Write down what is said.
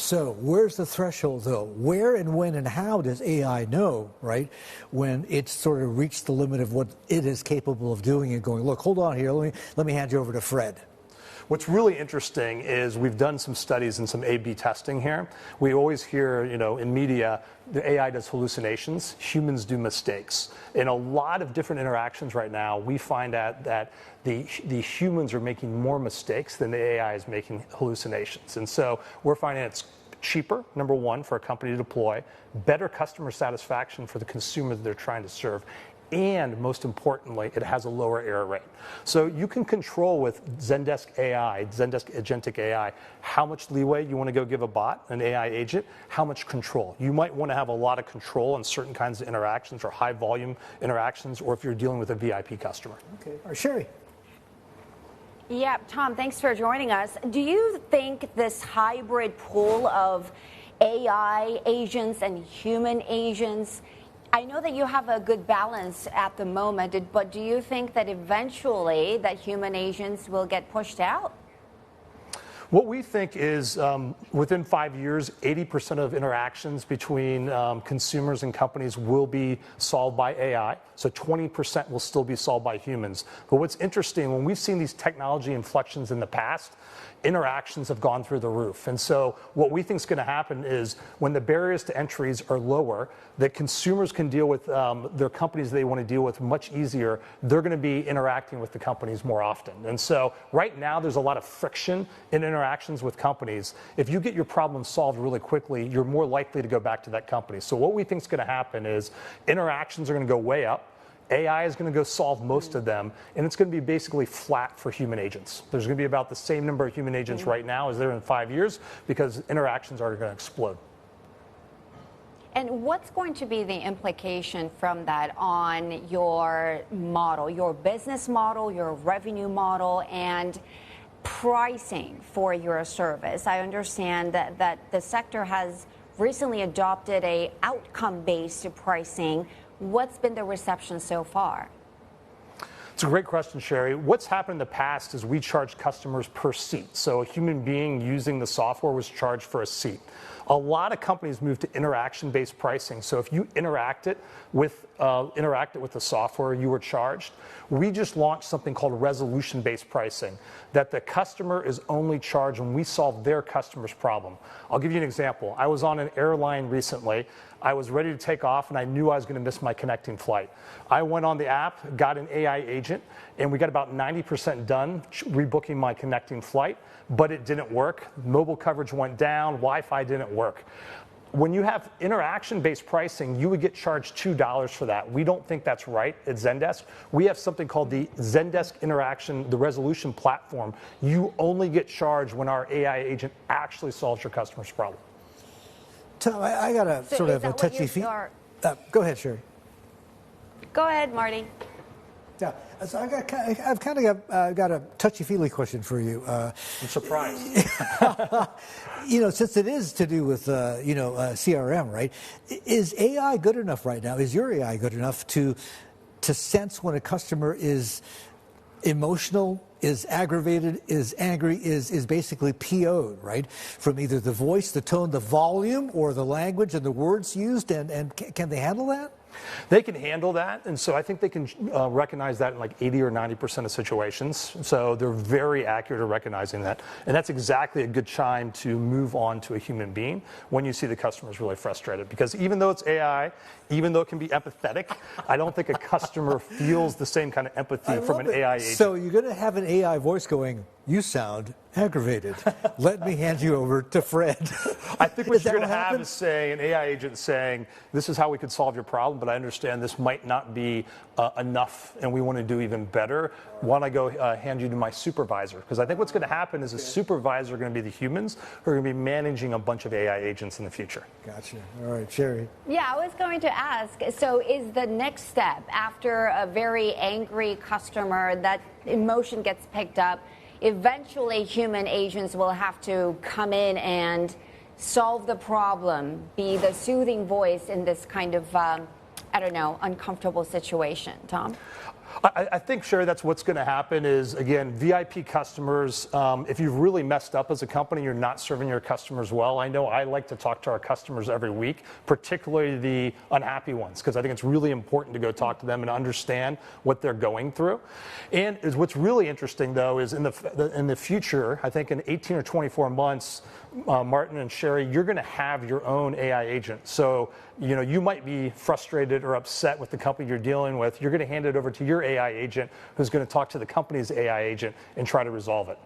So where's the threshold, though? Where and when and how does AI know, right, when it's sort of reached the limit of what it is capable of doing and going, look, hold on here, let me hand you over to Fred? What's really interesting is we've done some studies and some A/B testing here. We always hear, in media, the AI does hallucinations, humans do mistakes. In a lot of different interactions right now, we find out that the humans are making more mistakes than the AI is making hallucinations. And so we're finding it's cheaper, number one, for a company to deploy, better customer satisfaction for the consumer that they're trying to serve, and most importantly, it has a lower error rate. So you can control with Zendesk AI, Zendesk Agentic AI, how much leeway you want to go give a bot, an AI agent, how much control. You might want to have a lot of control on certain kinds of interactions or high volume interactions, or if you're dealing with a VIP customer. Okay, Sherry. Yeah, Tom, thanks for joining us. Do you think this hybrid pool of AI agents and human agents, I know that you have a good balance at the moment, but do you think that eventually that human agents will get pushed out? What we think is within 5 years, 80% of interactions between consumers and companies will be solved by AI. So 20% will still be solved by humans. But what's interesting, when we've seen these technology inflections in the past, interactions have gone through the roof. And so what we think is going to happen is when the barriers to entries are lower, that consumers can deal with their companies they want to deal with much easier, they're going to be interacting with the companies more often. And so right now there's a lot of friction in interactions with companies. If you get your problem solved really quickly, you're more likely to go back to that company. So what we think is going to happen is interactions are going to go way up. AI is going to go solve most of them, and it's going to be basically flat for human agents. There's going to be about the same number of human agents right now as there in 5 years because interactions are going to explode. And what's going to be the implication from that on your model, your business model, your revenue model, and pricing for your service? I understand that the sector has recently adopted a outcome-based pricing. What's been the reception so far? It's a great question, Sherry. What's happened in the past is we charge customers per seat. So a human being using the software was charged for a seat. A lot of companies moved to interaction-based pricing. So if you interacted with the software, you were charged. We just launched something called resolution-based pricing, that the customer is only charged when we solve their customer's problem. I'll give you an example. I was on an airline recently. I was ready to take off, and I knew I was going to miss my connecting flight. I went on the app, got an AI agent, and we got about 90% done rebooking my connecting flight, but it didn't work. Mobile coverage went down. Wi-Fi didn't work. When you have interaction-based pricing, you would get charged $2 for that. We don't think that's right at Zendesk. We have something called the Zendesk Interaction, the resolution platform. You only get charged when our AI agent actually solves your customer's problem. Tom, I got a sort of a touchy feely. Go ahead, Sherry. Go ahead, Marty. Yeah, so I've kind of got a touchy-feely question for you. I'm surprised. Since it is to do with CRM, right? Is AI good enough right now? Is your AI good enough to sense when a customer is emotional, is aggravated, is angry, is basically PO'd, right? From either the voice, the tone, the volume, or the language and the words used, and can they handle that? They can handle that, and so I think they can recognize that in like 80 or 90% of situations. So they're very accurate at recognizing that. And that's exactly a good time to move on to a human being when you see the customer is really frustrated. Because even though it's AI, even though it can be empathetic, I don't think a customer feels the same kind of empathy from an AI agent. So you're going to have an AI voice going, "You sound aggravated. Let me hand you over to Fred." I think what you're going to have is an AI agent saying, "This is how we could solve your problem, but I understand this might not be enough, and we want to do even better. Why don't I go hand you to my supervisor?" Because I think what's going to happen is a supervisor are going to be the humans who are going to be managing a bunch of AI agents in the future. Gotcha. All right, Sherry. Yeah, I was going to ask, so is the next step after a very angry customer, that emotion gets picked up, eventually human agents will have to come in and solve the problem, be the soothing voice in this kind of, uncomfortable situation? Tom? I think, Sherry, that's what's going to happen is, again, VIP customers, if you've really messed up as a company, you're not serving your customers well. I know I like to talk to our customers every week, particularly the unhappy ones, because I think it's really important to go talk to them and understand what they're going through. And what's really interesting, though, is in the future, I think in 18 or 24 months, Martin and Sherry, you're going to have your own AI agent. So, you might be frustrated or upset with the company you're dealing with. You're going to hand it over to your AI agent, who's going to talk to the company's AI agent and try to resolve it.